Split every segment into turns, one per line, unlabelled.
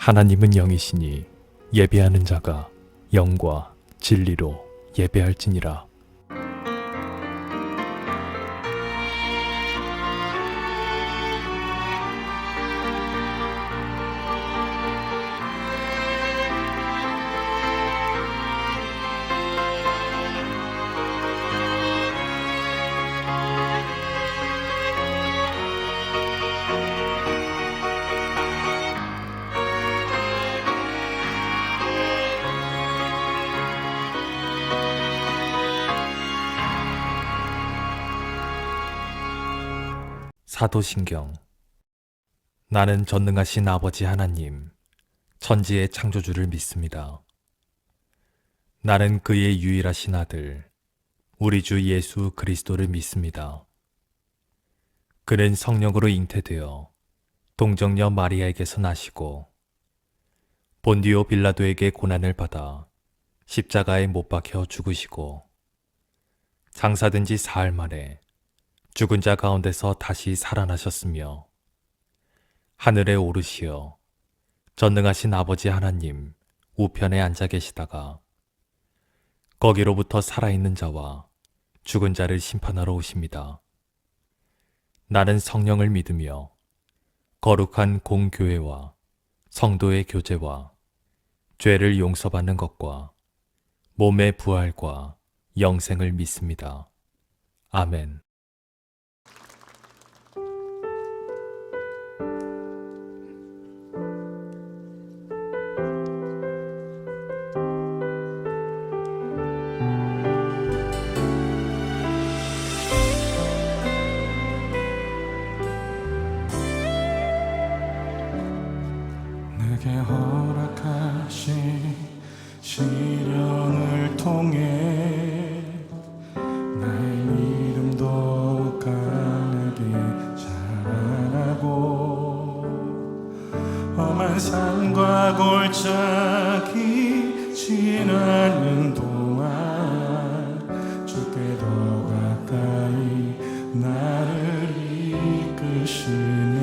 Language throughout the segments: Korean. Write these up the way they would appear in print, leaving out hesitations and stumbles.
하나님은 영이시니 예배하는 자가 영과 진리로 예배할지니라. 사도신경. 나는 전능하신 아버지 하나님, 천지의 창조주를 믿습니다. 나는 그의 유일하신 아들, 우리 주 예수 그리스도를 믿습니다. 그는 성령으로 잉태되어 동정녀 마리아에게서 나시고 본디오 빌라도에게 고난을 받아 십자가에 못 박혀 죽으시고 장사된 지 사흘 만에 죽은 자 가운데서 다시 살아나셨으며 하늘에 오르시어 전능하신 아버지 하나님 우편에 앉아 계시다가 거기로부터 살아있는 자와 죽은 자를 심판하러 오십니다. 나는 성령을 믿으며 거룩한 공교회와 성도의 교제와 죄를 용서받는 것과 몸의 부활과 영생을 믿습니다. 아멘.
내게 허락하신 시련을 통해 나의 믿음도 강하게 자라고 험한 산과 골짜기 지나는 동안 주께 더 가까이 나를 이끄시네.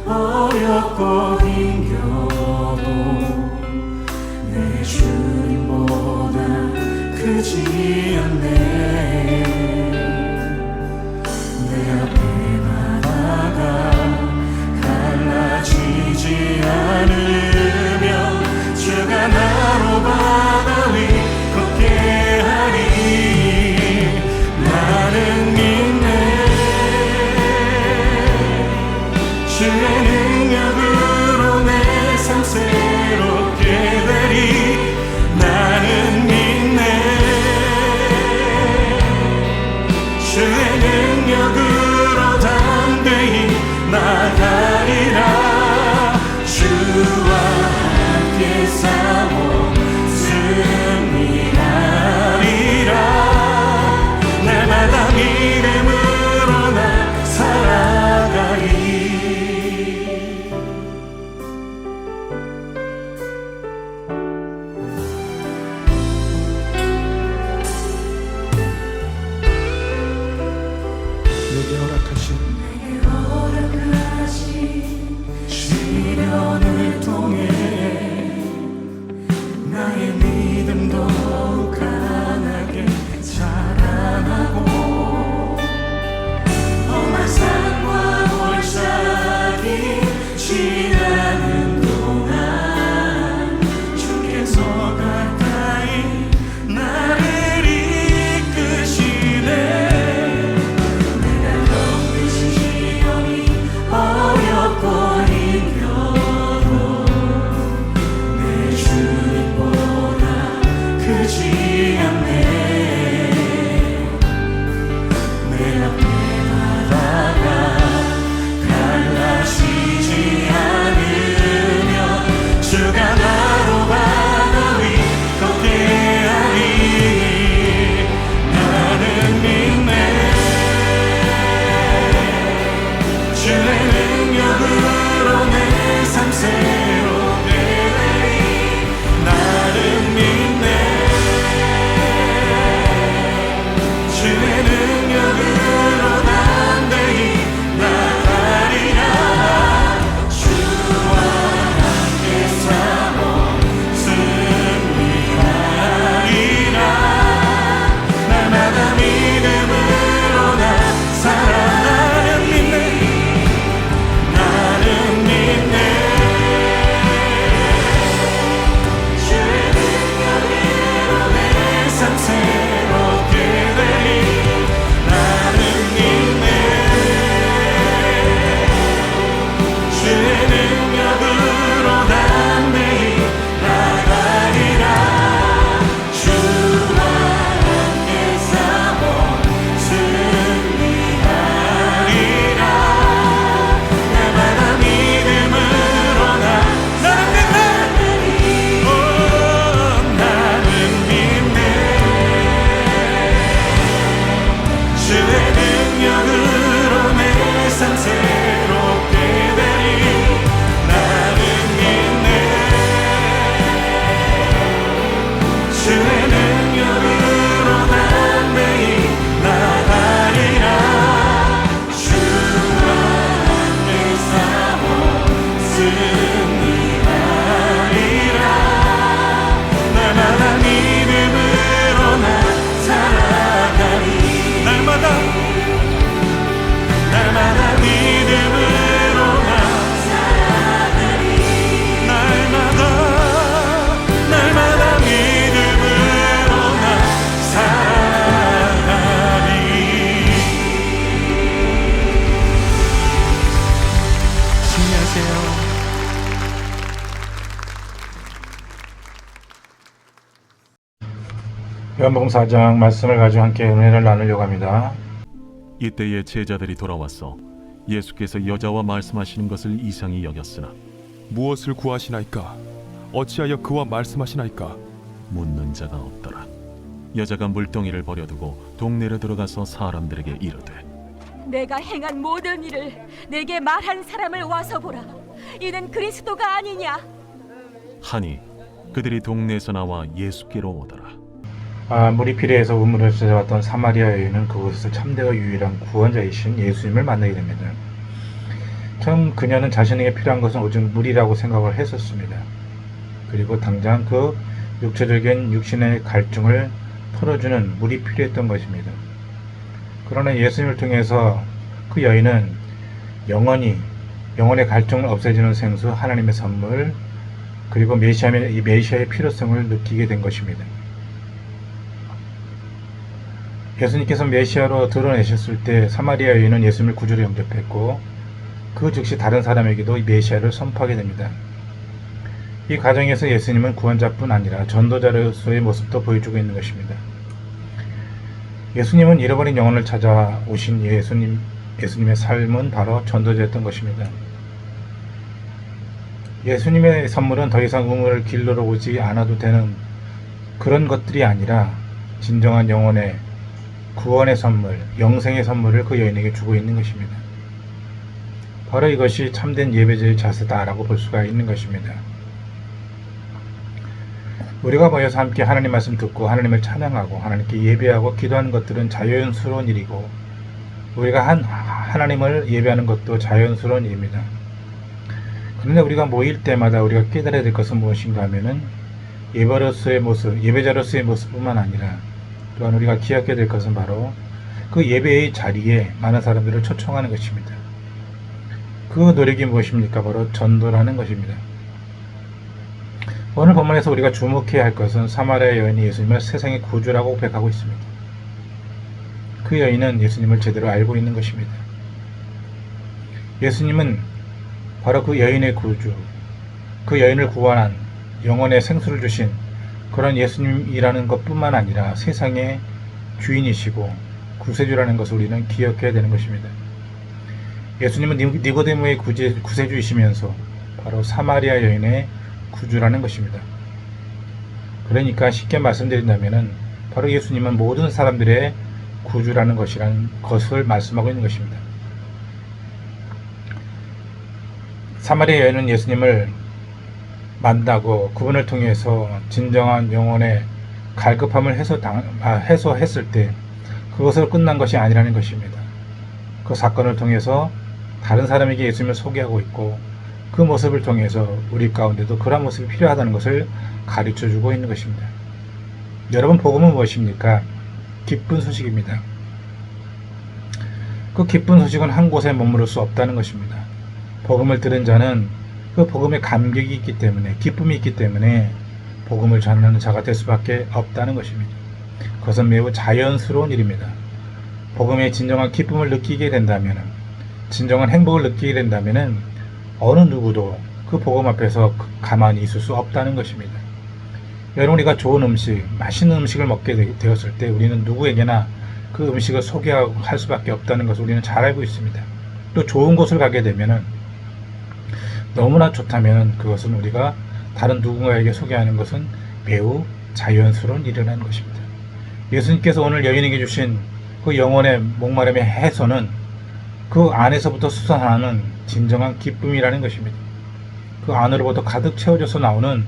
어렵고 힘겨워도 내 주님보다 크지 않네. 내 앞에 바다가 갈라지지 않으며 주가 나로 바다 위 걷게 하리. 나는 믿네. 주의 능력으로 내 삶 새롭게 되리. 나는 믿네. 주의 능력으로 담대히 나가리라. 주와 함께 싸워 승리하리라. 날마다 믿음으로 나 살아가리. 기도할게요.
요한복음 4장 말씀을 가지고 함께 은혜를 나누려고 합니다.
이때에 제자들이 돌아와서 예수께서 여자와 말씀하시는 것을 이상히 여겼으나
무엇을 구하시나이까? 어찌하여 그와 말씀하시나이까?
묻는 자가 없더라. 여자가 물동이를 버려두고 동네로 들어가서 사람들에게 이르되
내가 행한 모든 일을 내게 말한 사람을 와서 보라. 이는 그리스도가 아니냐?
하니 그들이 동네에서 나와 예수께로 오더라.
물이 필요해서 우물을 찾아왔던 사마리아 여인은 그곳에서 참되어 유일한 구원자이신 예수님을 만나게 됩니다. 처음 그녀는 자신에게 필요한 것은 오직 물이라고 생각을 했었습니다. 그리고 당장 그 육체적인 육신의 갈증을 풀어주는 물이 필요했던 것입니다. 그러나 예수님을 통해서 그 여인은 영혼의 갈증을 없애주는 생수, 하나님의 선물, 그리고 메시아의 필요성을 느끼게 된 것입니다. 예수님께서 메시아로 드러내셨을 때 사마리아 여인은 예수님을 구주로 영접했고 그 즉시 다른 사람에게도 이 메시아를 선포하게 됩니다. 이 과정에서 예수님은 구원자뿐 아니라 전도자로서의 모습도 보여주고 있는 것입니다. 예수님은 잃어버린 영혼을 찾아오신 예수님의 삶은 바로 전도자였던 것입니다. 예수님의 선물은 더 이상 우물을 길러러 오지 않아도 되는 그런 것들이 아니라 진정한 영혼의 구원의 선물, 영생의 선물을 그 여인에게 주고 있는 것입니다. 바로 이것이 참된 예배자의 자세다라고 볼 수가 있는 것입니다. 우리가 모여서 함께 하나님 말씀 듣고 하나님을 찬양하고 하나님께 예배하고 기도하는 것들은 자연스러운 일이고 우리가 하나님을 예배하는 것도 자연스러운 일입니다. 그런데 우리가 모일 때마다 우리가 깨달아야 될 것은 무엇인가 하면은 예배자로서의 모습뿐만 아니라 또한 우리가 기억해야 될 것은 바로 그 예배의 자리에 많은 사람들을 초청하는 것입니다. 그 노력이 무엇입니까? 바로 전도라는 것입니다. 오늘 본문에서 우리가 주목해야 할 것은 사마리아 여인이 예수님을 세상의 구주라고 고백하고 있습니다. 그 여인은 예수님을 제대로 알고 있는 것입니다. 예수님은 바로 그 여인의 구주, 그 여인을 구원한 영혼의 생수를 주신 그런 예수님이라는 것뿐만 아니라 세상의 주인이시고 구세주라는 것을 우리는 기억해야 되는 것입니다. 예수님은 니고데모의 구세주이시면서 바로 사마리아 여인의 구주라는 것입니다. 그러니까 쉽게 말씀드린다면 바로 예수님은 모든 사람들의 구주라는 것을 말씀하고 있는 것입니다. 사마리아 여인은 예수님을 만나고 그분을 통해서 진정한 영혼의 갈급함을 해소했을 때 그것으로 끝난 것이 아니라는 것입니다. 그 사건을 통해서 다른 사람에게 예수님을 소개하고 있고 그 모습을 통해서 우리 가운데도 그런 모습이 필요하다는 것을 가르쳐주고 있는 것입니다. 여러분, 복음은 무엇입니까? 기쁜 소식입니다. 그 기쁜 소식은 한 곳에 머무를 수 없다는 것입니다. 복음을 들은 자는 그 복음에 감격이 있기 때문에, 기쁨이 있기 때문에 복음을 전하는 자가 될 수밖에 없다는 것입니다. 그것은 매우 자연스러운 일입니다. 복음의 진정한 기쁨을 느끼게 된다면, 진정한 행복을 느끼게 된다면 어느 누구도 그 복음 앞에서 가만히 있을 수 없다는 것입니다. 여러분, 우리가 좋은 음식, 맛있는 음식을 먹게 되었을 때 우리는 누구에게나 그 음식을 소개할 수밖에 없다는 것을 우리는 잘 알고 있습니다. 또 좋은 곳을 가게 되면 너무나 좋다면 그것은 우리가 다른 누군가에게 소개하는 것은 매우 자연스러운 일이라는 것입니다. 예수님께서 오늘 여인에게 주신 그 영혼의 목마름의 해소는 그 안에서부터 솟아나는 진정한 기쁨이라는 것입니다. 그 안으로부터 가득 채워져서 나오는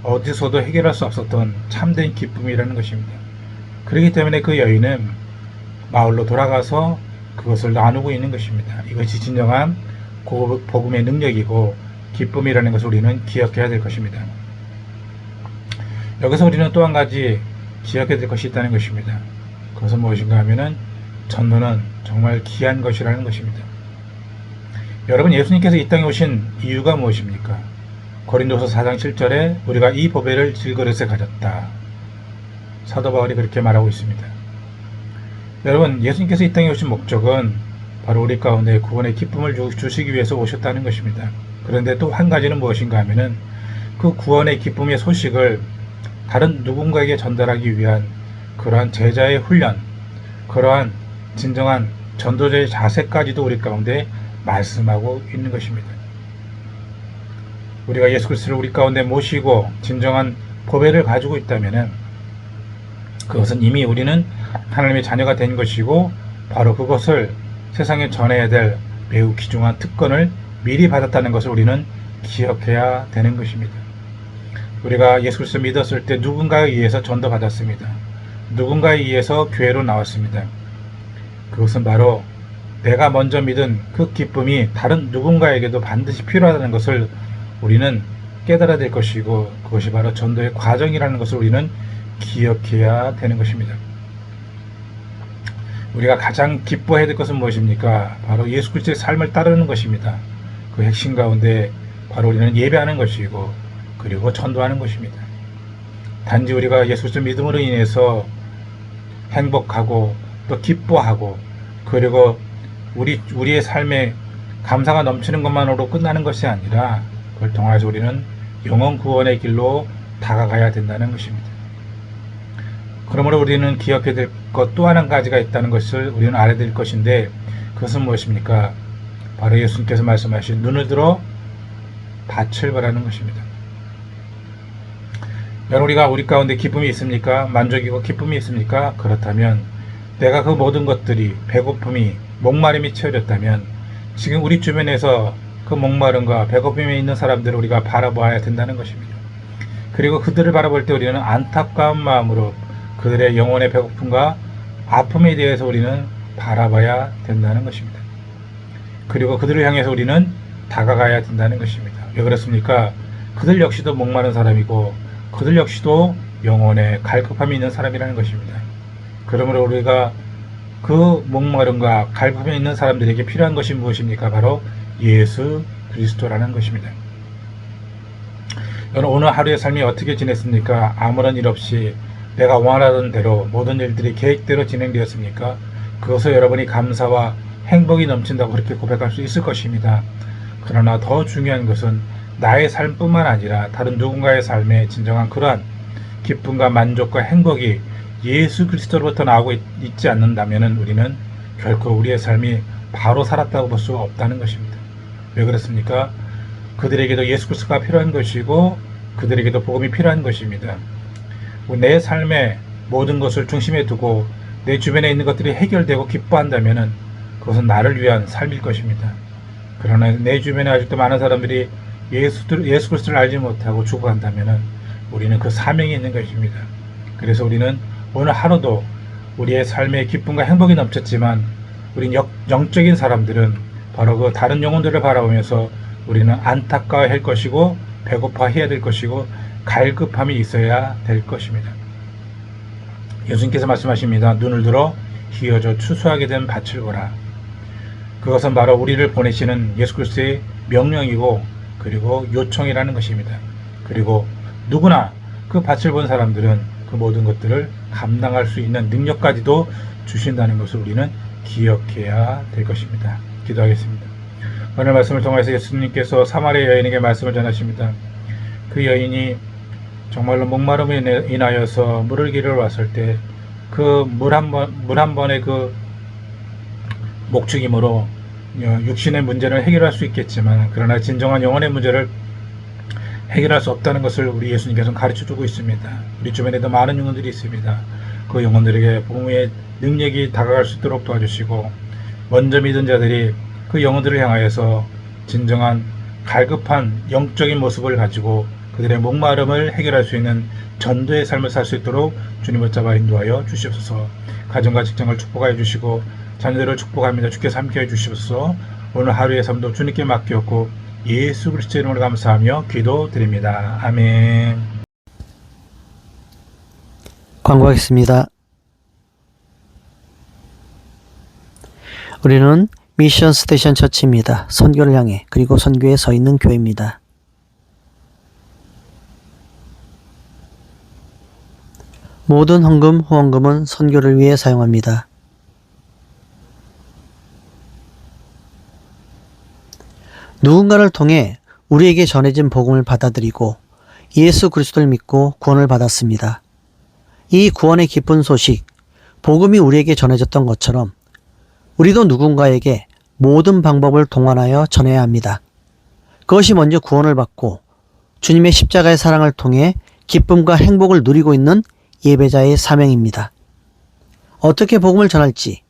어디서도 해결할 수 없었던 참된 기쁨이라는 것입니다. 그렇기 때문에 그 여인은 마을로 돌아가서 그것을 나누고 있는 것입니다. 이것이 진정한 복음의 능력이고 기쁨이라는 것을 우리는 기억해야 될 것입니다. 여기서 우리는 또 한 가지 기억해야 될 것이 있다는 것입니다. 그것은 무엇인가 하면은 전도는 정말 귀한 것이라는 것입니다. 여러분, 예수님께서 이 땅에 오신 이유가 무엇입니까? 고린도서 4장 7절에 우리가 이 보배를 질그릇에 가졌다. 사도 바울이 그렇게 말하고 있습니다. 여러분, 예수님께서 이 땅에 오신 목적은 바로 우리 가운데 구원의 기쁨을 주시기 위해서 오셨다는 것입니다. 그런데 또 한 가지는 무엇인가 하면은 그 구원의 기쁨의 소식을 다른 누군가에게 전달하기 위한 그러한 제자의 훈련, 그러한 진정한 전도자의 자세까지도 우리 가운데 말씀하고 있는 것입니다. 우리가 예수 그리스도를 우리 가운데 모시고 진정한 보배를 가지고 있다면은 그것은 이미 우리는 하나님의 자녀가 된 것이고 바로 그것을 세상에 전해야 될 매우 귀중한 특권을 미리 받았다는 것을 우리는 기억해야 되는 것입니다. 우리가 예수 그리스도를 믿었을 때 누군가에 의해서 전도받았습니다. 누군가에 의해서 교회로 나왔습니다. 그것은 바로 내가 먼저 믿은 그 기쁨이 다른 누군가에게도 반드시 필요하다는 것을 우리는 깨달아야 될 것이고 그것이 바로 전도의 과정이라는 것을 우리는 기억해야 되는 것입니다. 우리가 가장 기뻐해야 될 것은 무엇입니까? 바로 예수 그리스도의 삶을 따르는 것입니다. 그 핵심 가운데 바로 우리는 예배하는 것이고 그리고 전도하는 것입니다. 단지 우리가 예수 그리스도 믿음으로 인해서 행복하고 또 기뻐하고 그리고 우리의 삶에 감사가 넘치는 것만으로 끝나는 것이 아니라 그걸 통해서 우리는 영원 구원의 길로 다가가야 된다는 것입니다. 그러므로 우리는 기억해야 될 것 또 한 가지가 있다는 것을 우리는 알아야 될 것인데 그것은 무엇입니까? 바로 예수님께서 말씀하신 눈을 들어 밭을 보라는 것입니다. 여러분 우리가 우리 가운데 기쁨이 있습니까? 만족이고 기쁨이 있습니까? 그렇다면 내가 그 모든 것들이 배고픔이 목마름이 채워졌다면 지금 우리 주변에서 그 목마름과 배고픔에 있는 사람들을 우리가 바라봐야 된다는 것입니다. 그리고 그들을 바라볼 때 우리는 안타까운 마음으로 그들의 영혼의 배고픔과 아픔에 대해서 우리는 바라봐야 된다는 것입니다. 그리고 그들을 향해서 우리는 다가가야 된다는 것입니다. 왜 그렇습니까? 그들 역시도 목마른 사람이고 그들 역시도 영혼에 갈급함이 있는 사람이라는 것입니다. 그러므로 우리가 그 목마름과 갈급함이 있는 사람들에게 필요한 것이 무엇입니까? 바로 예수 그리스도라는 것입니다. 여러분 오늘 하루의 삶이 어떻게 지냈습니까? 아무런 일 없이 내가 원하던 대로 모든 일들이 계획대로 진행되었습니까? 그것을 여러분이 감사와 행복이 넘친다고 그렇게 고백할 수 있을 것입니다. 그러나 더 중요한 것은 나의 삶뿐만 아니라 다른 누군가의 삶에 진정한 그러한 기쁨과 만족과 행복이 예수 그리스도로부터 나오고 있지 않는다면 우리는 결코 우리의 삶이 바로 살았다고 볼 수 없다는 것입니다. 왜 그렇습니까? 그들에게도 예수 그리스도가 필요한 것이고 그들에게도 복음이 필요한 것입니다. 내 삶의 모든 것을 중심에 두고 내 주변에 있는 것들이 해결되고 기뻐한다면 그것은 나를 위한 삶일 것입니다. 그러나 내 주변에 아직도 많은 사람들이 예수 그리스도를 알지 못하고 죽어간다면 우리는 그 사명이 있는 것입니다. 그래서 우리는 오늘 하루도 우리의 삶에 기쁨과 행복이 넘쳤지만 우리 영적인 사람들은 바로 그 다른 영혼들을 바라보면서 우리는 안타까워할 것이고 배고파해야 될 것이고 갈급함이 있어야 될 것입니다. 예수님께서 말씀하십니다. 눈을 들어 휘어져 추수하게 된 밭을 보라. 그것은 바로 우리를 보내시는 예수 그리스도의 명령이고 그리고 요청이라는 것입니다. 그리고 누구나 그 밭을 본 사람들은 그 모든 것들을 감당할 수 있는 능력까지도 주신다는 것을 우리는 기억해야 될 것입니다. 기도하겠습니다. 오늘 말씀을 통해서 예수님께서 사마리아 여인에게 말씀을 전하십니다. 그 여인이 정말로 목마름에 인하여서 물을 기르러 왔을 때 그 물 한 번의 그 목축임으로 육신의 문제를 해결할 수 있겠지만 그러나 진정한 영혼의 문제를 해결할 수 없다는 것을 우리 예수님께서는 가르쳐주고 있습니다. 우리 주변에도 많은 영혼들이 있습니다. 그 영혼들에게 복음의 능력이 다가갈 수 있도록 도와주시고 먼저 믿은 자들이 그 영혼들을 향하여서 진정한 갈급한 영적인 모습을 가지고 그들의 목마름을 해결할 수 있는 전도의 삶을 살 수 있도록 주님을 잡아 인도하여 주시옵소서. 가정과 직장을 축복하여 주시고 자녀들을 축복합니다. 주께서 함께해 주시옵소서. 오늘 하루의 삶도 주님께 맡겼고 예수 그리스도의 이름으로 감사하며 기도드립니다. 아멘.
광고하겠습니다. 우리는 미션 스테이션 처치입니다. 선교를 향해 그리고 선교에 서 있는 교회입니다. 모든 헌금, 후원금은 선교를 위해 사용합니다. 누군가를 통해 우리에게 전해진 복음을 받아들이고 예수 그리스도를 믿고 구원을 받았습니다. 이 구원의 기쁜 소식, 복음이 우리에게 전해졌던 것처럼 우리도 누군가에게 모든 방법을 동원하여 전해야 합니다. 그것이 먼저 구원을 받고 주님의 십자가의 사랑을 통해 기쁨과 행복을 누리고 있는 예배자의 사명입니다. 어떻게 복음을 전할지,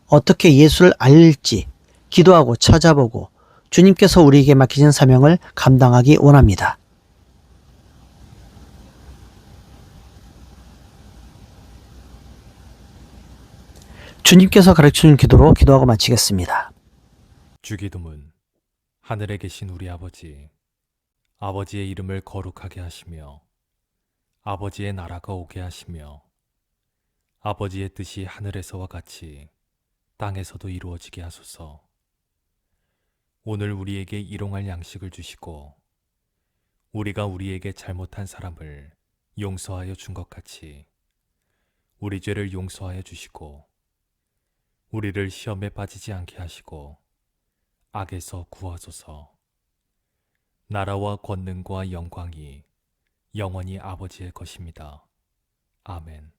어떻게 예수를 알릴지 기도하고 찾아보고 주님께서 우리에게 맡기신 사명을 감당하기 원합니다. 주님께서 가르쳐준 기도로 기도하고 마치겠습니다.
주기도문. 하늘에 계신 우리 아버지, 아버지의 이름을 거룩하게 하시며 아버지의 나라가 오게 하시며 아버지의 뜻이 하늘에서와 같이 땅에서도 이루어지게 하소서. 오늘 우리에게 일용할 양식을 주시고 우리가 우리에게 잘못한 사람을 용서하여 준 것 같이 우리 죄를 용서하여 주시고 우리를 시험에 빠지지 않게 하시고 악에서 구하소서. 나라와 권능과 영광이 영원히 아버지의 것입니다. 아멘.